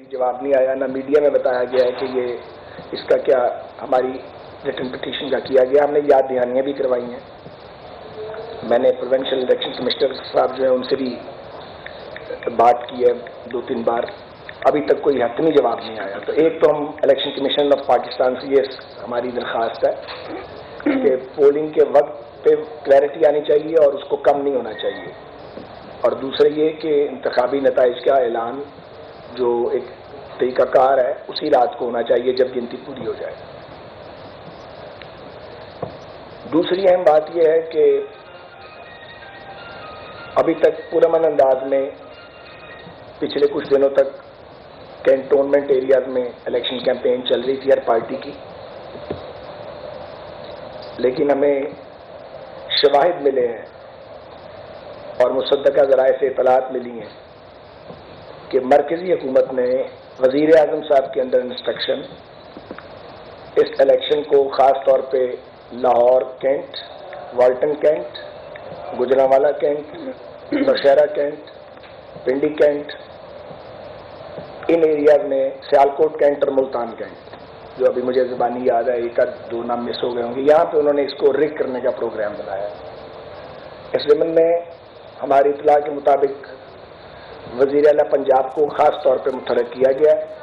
जवाब नहीं आया, ना मीडिया में बताया गया है कि ये इसका क्या हमारी रिटन पिटीशन का किया गया। हमने याद दहानियाँ भी करवाई हैं। मैंने प्रोविंशियल इलेक्शन कमिश्नर साहब जो है उनसे भी बात की है 2-3 बार, अभी तक कोई हतमी जवाब नहीं आया। तो एक तो हम इलेक्शन कमीशन ऑफ पाकिस्तान से ये हमारी दरख्वास्त है कि पोलिंग के वक्त पे क्लैरिटी आनी चाहिए और उसको कम नहीं होना चाहिए। और दूसरा ये कि इंतखाबी नताइज का ऐलान जो एक तरीक़ाकार है उसी रात को होना चाहिए जब गिनती पूरी हो जाए। दूसरी अहम बात यह है कि अभी तक पुरअमन अंदाज में पिछले कुछ दिनों तक कैंटोनमेंट एरियाज में इलेक्शन कैंपेन चल रही थी हर पार्टी की, लेकिन हमें शवाहिद मिले हैं और मुसद्दका ज़राए से इतलात मिली हैं कि मरकज़ी हुकूमत ने वज़ीर आज़म साहब के अंदर इंस्ट्रक्शन इस इलेक्शन को ख़ास तौर पे Lahore cantt, Walton cantt, Gujranwala cantt, Nowshera cantt, Pindi cantt, इन एरियाज में सियालकोट कैंट और मुल्तान कैंट, जो अभी मुझे ज़बानी याद है, एक दो नाम मिस हो गए होंगे, यहाँ पे उन्होंने इसको रिग करने का प्रोग्राम बनाया। इस ज़मीन में हमारी इत्तला के मुताबिक वज़ीर आला पंजाब को ख़ास तौर पे मुतहर्रिक किया गया है।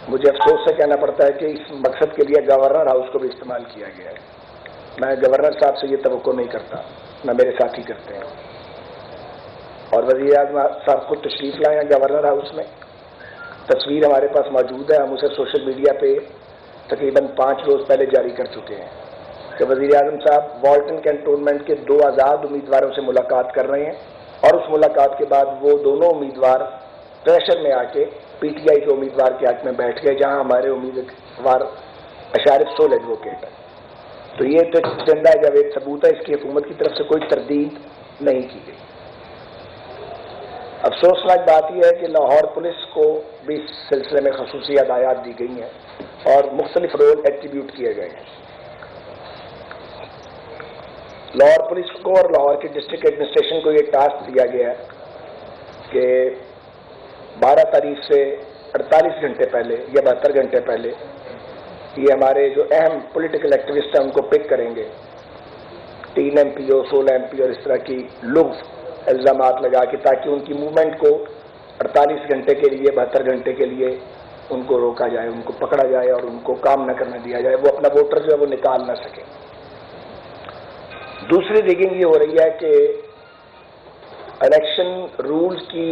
मुझे अफसोस से कहना पड़ता है कि इस मकसद के लिए गवर्नर हाउस को भी इस्तेमाल किया गया है। मैं गवर्नर साहब से ये तवक्को नहीं करता, न मेरे साथी करते हैं। और वज़ीर आज़म साहब खुद तशरीफ़ लाए हैं गवर्नर हाउस में, तस्वीर हमारे पास मौजूद है। हम उसे सोशल मीडिया पे तकरीबन 5 रोज़ पहले जारी कर चुके हैं कि वज़ीर आज़म साहब वाल्टन कैंटोनमेंट के 2 आज़ाद उम्मीदवारों से मुलाकात कर रहे हैं और उस मुलाकात के बाद वो दोनों उम्मीदवार प्रेशर में आके PTI के उम्मीदवार के हक में बैठ गए, जहां हमारे उम्मीदवार अशारिफ सोल एडवोकेट है। तो ये तो जिंदा जावेद सबूत है, इसकी हुकूमत की तरफ से कोई तरदीद नहीं की गई। अफसोसनाक बात यह है कि लाहौर पुलिस को भी इस सिलसिले में खसूसी हदायत दी गई हैं और मुख्तलिफ रोल एट्रीब्यूट किए गए हैं। लाहौर पुलिस को और लाहौर के डिस्ट्रिक्ट एडमिनिस्ट्रेशन को ये टास्क दिया गया है कि 12 तारीख से 48 घंटे पहले या 72 घंटे पहले ये हमारे जो अहम पॉलिटिकल एक्टिविस्ट हैं उनको पिक करेंगे, 3 MPO, 16 MP और इस तरह की लुग़्व इल्ज़ामात लगा के, ताकि उनकी मूवमेंट को 48 घंटे के लिए 72 घंटे के लिए उनको रोका जाए, उनको पकड़ा जाए और उनको काम न करने दिया जाए, वो अपना वोटर जो है वो निकाल ना सके। दूसरी रिगिंग ये हो रही है कि इलेक्शन रूल्स की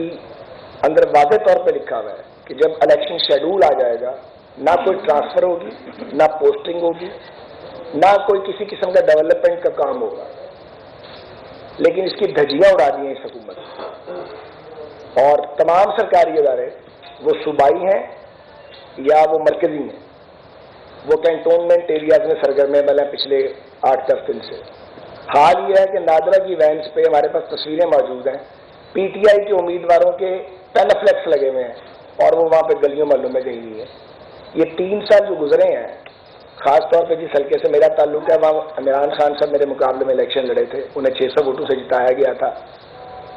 अंदर वाज़ेह तौर पर लिखा हुआ है कि जब इलेक्शन शेड्यूल आ जाएगा ना कोई ट्रांसफ़र होगी, ना पोस्टिंग होगी, ना कोई किसी किस्म का डेवलपमेंट का काम होगा, लेकिन इसकी धज्जियां उड़ा दी हैं इस हुकूमत। और तमाम सरकारी इदारे, वो सूबाई हैं या वो मरकज़ी हैं, वो कैंटोनमेंट एरियाज में सरगर्म अमल हैं पिछले 8-10 दिन से। हाल यह है कि नादरा की वैन्स पे हमारे पास तस्वीरें मौजूद हैं, PTI के उम्मीदवारों के पैनाफ्लेक्स लगे हुए हैं और वो वहाँ पे गलियों महलों में गई हुई है। ये 3 साल जो गुजरे हैं, ख़ास तौर पे जिस हल्के से मेरा ताल्लुक है, वहाँ इमरान खान साहब मेरे मुकाबले में इलेक्शन लड़े थे, उन्हें 600 वोटों से जिताया गया था।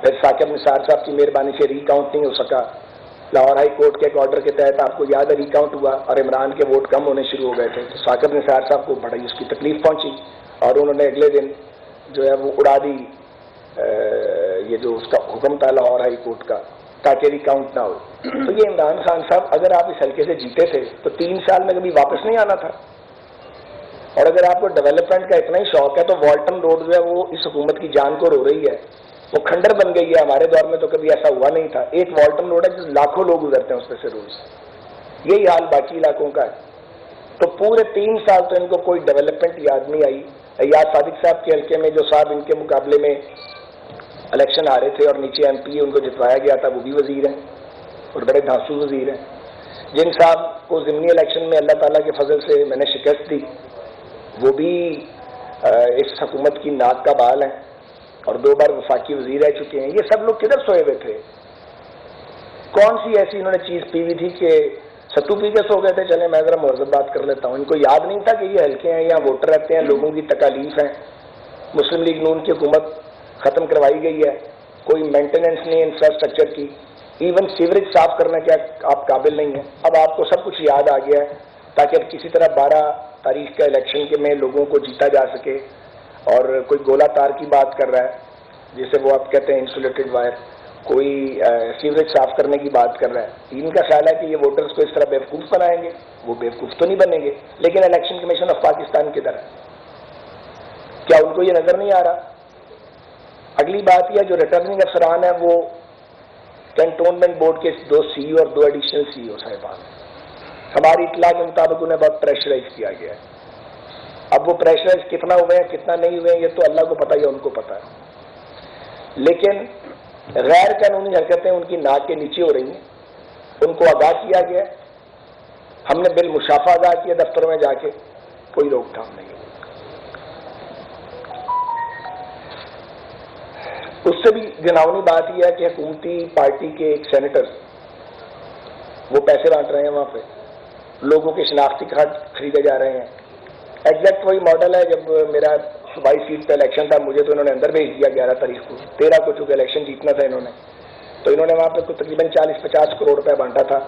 फिर साकिब निसार साहब की मेहरबानी से रीकाउंट नहीं हो सका। लाहौर हाई कोर्ट के एक ऑर्डर के तहत आपको याद है रीकाउंट हुआ और इमरान के वोट कम होने शुरू हो गए थे। तो साकिब निसार साहब को बड़ी उसकी तकलीफ पहुँची और उन्होंने अगले दिन जो है वो उड़ा दी ये जो उसका हुक्म था लाहौर हाई कोर्ट का, ताकि रिकाउंट ना हो। तो ये इमरान खान साहब, अगर आप इस हल्के से जीते थे तो 3 साल में कभी वापस नहीं आना था। और अगर आपको डेवलपमेंट का इतना ही शौक है तो वाल्टन रोड जो है वो इस हुकूमत की जान को रो रही है, वो खंडर बन गई है। हमारे दौर में तो कभी ऐसा हुआ नहीं था। एक वाल्टन रोड है जिस लाखों लोग गुजरते हैं उसमें से रोज। यही हाल बाकी इलाकों का है। तो पूरे 3 साल तो इनको कोई डेवलपमेंट याद नहीं आई। याद सादिक साहब के हल्के में जो साहब इनके मुकाबले में इलेक्शन आ रहे थे और नीचे MP उनको जितवाया गया था, वो भी वजीर हैं और बड़े धांसू वजीर हैं। जिन साहब को ज़िमनी इलेक्शन में अल्लाह ताला के फजल से मैंने शिकस्त दी, वो भी इस हुकूमत की नाक का बाल हैं और 2 बार वफाकी वजीर रह चुके हैं। ये सब लोग किधर सोए हुए थे? कौन सी ऐसी इन्होंने चीज़ पी हुई थी कि सत्तू पी के सो गए थे? चले मैं ज़रा मुहज़्ज़ब बात कर लेता हूँ। इनको याद नहीं था कि ये हल्के हैं, यहाँ वोटर रहते हैं, लोगों की तकालीफ हैं। मुस्लिम लीग नून की हुकूमत ख़त्म करवाई गई है, कोई मेंटेनेंस नहीं इंफ्रास्ट्रक्चर की। इवन सीवरेज साफ करने के आप काबिल नहीं है। अब आपको सब कुछ याद आ गया है ताकि अब किसी तरह 12 तारीख का इलेक्शन के में लोगों को जीता जा सके। और कोई गोला तार की बात कर रहा है, जिसे वो आप कहते हैं इंसुलेटेड वायर, कोई सीवरेज साफ करने की बात कर रहा है। इनका ख्याल है कि ये वोटर्स को इस तरह बेवकूफ़ बनाएंगे। वो बेवकूफ़ तो नहीं बनेंगे, लेकिन इलेक्शन कमीशन ऑफ पाकिस्तान किधर है? क्या उनको ये नजर नहीं आ रहा? अगली बात यह, जो रिटर्निंग अफसरान है वो कैंटोनमेंट बोर्ड के 2 CEO और 2 एडिशनल CEO साहिबान हैं। हमारी इतला के मुताबिक उन्हें बहुत प्रेशराइज किया गया है। अब वो प्रेशराइज कितना हुए हैं कितना नहीं हुए हैं ये तो अल्लाह को पता ही, उनको पता है। लेकिन गैर कानूनी हरकतें उनकी नाक के नीचे हो रही हैं, उनको आगाह किया गया। हमने बिल मुशाफा आगाह किया दफ्तरों में जाके, कोई रोकथाम नहीं है। उससे भी घिनौनी बात यह है कि हुकूमती पार्टी के एक सेनेटर वो पैसे बांट रहे हैं, वहां पे लोगों के शनाख्ती कार्ड खरीदे जा रहे हैं। एग्जैक्ट वही मॉडल है जब मेरा सूबाई सीट पे इलेक्शन था, मुझे तो इन्होंने अंदर भेज दिया 11 तारीख को। 13 को चूंकि इलेक्शन जीतना था इन्होंने, तो इन्होंने वहां पे तकरीबन 40-50 करोड़ रुपए बांटा था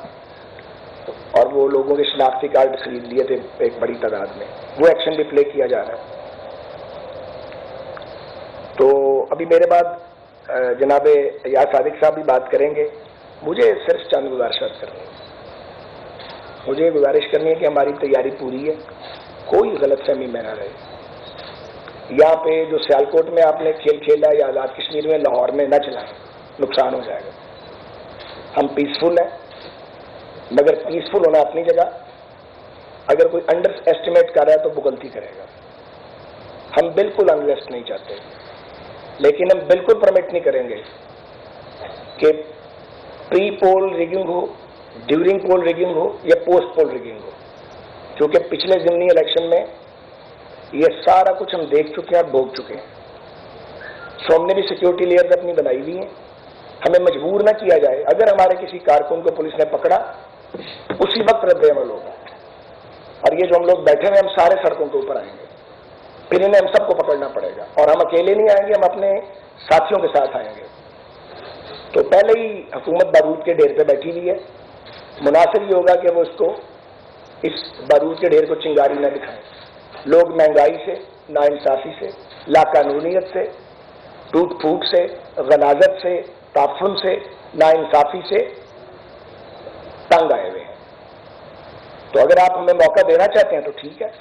और वो लोगों के शनाख्ती कार्ड खरीद लिए थे एक बड़ी तादाद में। वो एक्शन भी प्ले किया जा रहा है। तो अभी मेरे बाद जनाब याद सादिक साहब भी बात करेंगे। मुझे सिर्फ चंद गुजारिशात करनी है। मुझे गुजारिश करनी है कि हमारी तैयारी पूरी है, कोई गलतफहमी में ना रहे। यहाँ पे जो सियालकोट में आपने खेल खेला या आज़ाद कश्मीर में, लाहौर में न चलाएं, नुकसान हो जाएगा। हम पीसफुल हैं, मगर पीसफुल होना अपनी जगह। अगर कोई अंडर एस्टिमेट कर रहा है तो वो गलती करेगा। हम बिल्कुल अनरेस्ट नहीं चाहते, लेकिन हम बिल्कुल परमिट नहीं करेंगे कि प्री पोल रिगिंग हो, ड्यूरिंग पोल रिगिंग हो या पोस्ट पोल रिगिंग हो। क्योंकि पिछले ज़िमनी इलेक्शन में ये सारा कुछ हम देख चुके हैं और भोग चुके हैं। सो हमने भी सिक्योरिटी लेयर्स अपनी बनाई हुई हैं। हमें मजबूर ना किया जाए। अगर हमारे किसी कारकुन को पुलिस ने पकड़ा, उसी वक्त रद्द-ए-अमल होगा। और ये जो हम लोग बैठे हुए, हम सारे सड़कों के ऊपर आएंगे, फिर इन्हें हम सबको पकड़ना पड़ेगा। और हम अकेले नहीं आएंगे, हम अपने साथियों के साथ आएंगे। तो पहले ही हुकूमत बारूद के ढेर पे बैठी हुई है। मुनासिब ये होगा कि वो इसको, इस बारूद के ढेर को चिंगारी न दिखाएं। लोग महंगाई से, नाइंसाफी से, लाकानूनियत से, टूट फूट से, गलाजत से, ताफुन से, नाइंसाफी से तंग आए हुए हैं। तो अगर आप हमें मौका देना चाहते हैं तो ठीक है।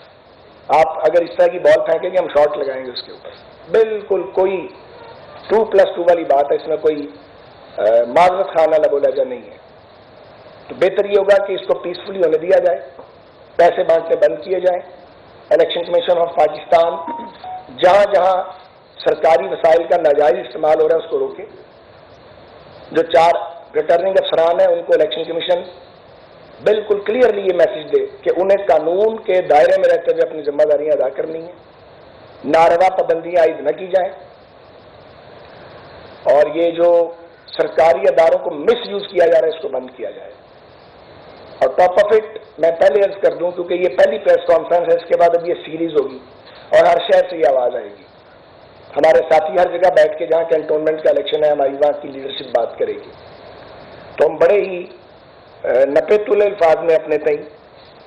आप अगर इस तरह की बॉल फेंकेंगे, हम शॉट लगाएंगे उसके ऊपर। बिल्कुल कोई 2+2 वाली बात है, इसमें कोई माजरत खाना लबोलहजा नहीं है। तो बेहतर ये होगा कि इसको पीसफुली होने दिया जाए, पैसे बांटने बंद किए जाए। इलेक्शन कमीशन ऑफ पाकिस्तान जहां जहां सरकारी वसाइल का नाजायज इस्तेमाल हो रहा है उसको रोके। जो 4 रिटर्निंग अफसरान हैं उनको इलेक्शन कमीशन बिल्कुल क्लियरली ये मैसेज दे कि उन्हें कानून के दायरे में रहते हुए अपनी जिम्मेदारियां अदा करनी है। नारवा पाबंदियां आयद न की जाए और ये जो सरकारी अदारों को मिस यूज किया जा रहा है इसको बंद किया जाए। और टॉप ऑफ इट मैं पहले अर्ज कर दूं, क्योंकि ये पहली प्रेस कॉन्फ्रेंस है, इसके बाद अब ये सीरीज होगी और हर शहर से ये आवाज आएगी। हमारे साथी हर जगह बैठ के, जहां कैंटोनमेंट का इलेक्शन है, हमारी वहां की लीडरशिप बात करेगी। तो हम बड़े ही नपेतुल अल्फाज में अपने तई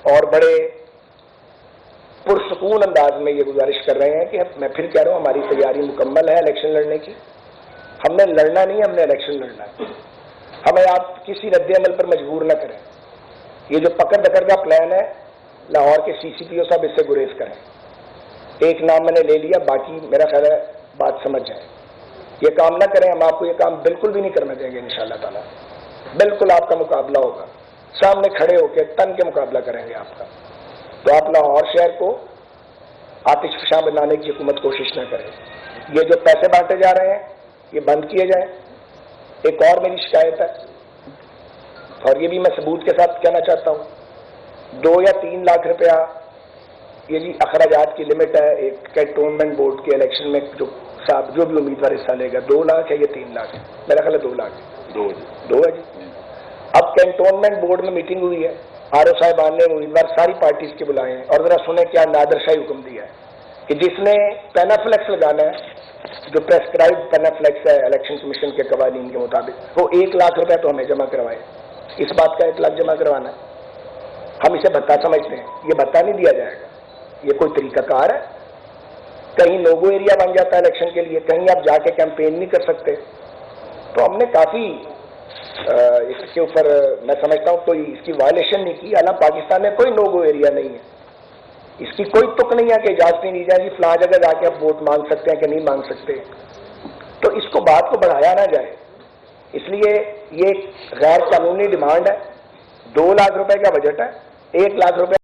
और बड़े पुरसकून अंदाज में ये गुजारिश कर रहे हैं कि मैं फिर कह रहा हूं, हमारी तैयारी मुकम्मल है इलेक्शन लड़ने की। हमने लड़ना नहीं, हमने इलेक्शन लड़ना है। हमें आप किसी रद्द-ए-अमल पर मजबूर न करें। ये जो पकड़ दकड़ का प्लान है, लाहौर के CCPO साहब इससे गुरेज करें। एक नाम मैंने ले लिया, बाकी मेरा ख्याल है बात समझ जाए। ये काम ना करें, हम आपको ये काम बिल्कुल भी नहीं करने देंगे इंशाअल्लाह ताला। बिल्कुल आपका मुकाबला होगा, सामने खड़े होकर तन के मुकाबला करेंगे आपका। तो आप लाहौर शहर को आतिशफशा बनाने की हुकूमत कोशिश न करें। ये जो पैसे बांटे जा रहे हैं ये बंद किए जाए। एक और मेरी शिकायत है और ये भी मैं सबूत के साथ कहना चाहता हूं, 2 या 3 लाख रुपया ये जी अखराजात की लिमिट है एक कैंटोनमेंट बोर्ड के इलेक्शन में। जो साहब जो भी उम्मीदवार हिस्सा लेगा, 2 लाख है या 3 लाख है, मेरा ख्याल है 2 लाख है। 2 है जी। अब कैंटोनमेंट बोर्ड में मीटिंग हुई है, RO साहिबान ने उम्मीदवार सारी पार्टीज के बुलाए हैं और जरा सुने क्या नादरशाही हुक्म दिया है कि जिसने पेनाफ्लेक्स लगाना है जो प्रेस्क्राइब पेनाफ्लेक्स है इलेक्शन कमीशन के कवानीन के मुताबिक, वो 1 लाख रुपया तो हमें जमा करवाए। इस बात का 1 लाख जमा करवाना है, हम इसे भत्ता समझते हैं, ये भत्ता नहीं दिया जाएगा। ये कोई तरीकाकार है? कहीं नोगो एरिया बन जाता है इलेक्शन के लिए, कहीं आप जाके कैंपेन नहीं कर सकते। तो हमने काफी इसके ऊपर मैं समझता हूं कोई इसकी वायलेशन नहीं की। हालांकि पाकिस्तान में कोई नोगो एरिया नहीं है, इसकी कोई तुक नहीं है कि इजाजत नहीं दी जाएगी फलां जगह जाके आप वोट मांग सकते हैं कि नहीं मांग सकते। तो इसको बात को बढ़ाया ना जाए, इसलिए ये गैर कानूनी डिमांड है। 2 लाख रुपए का बजट है, 1 लाख रुपए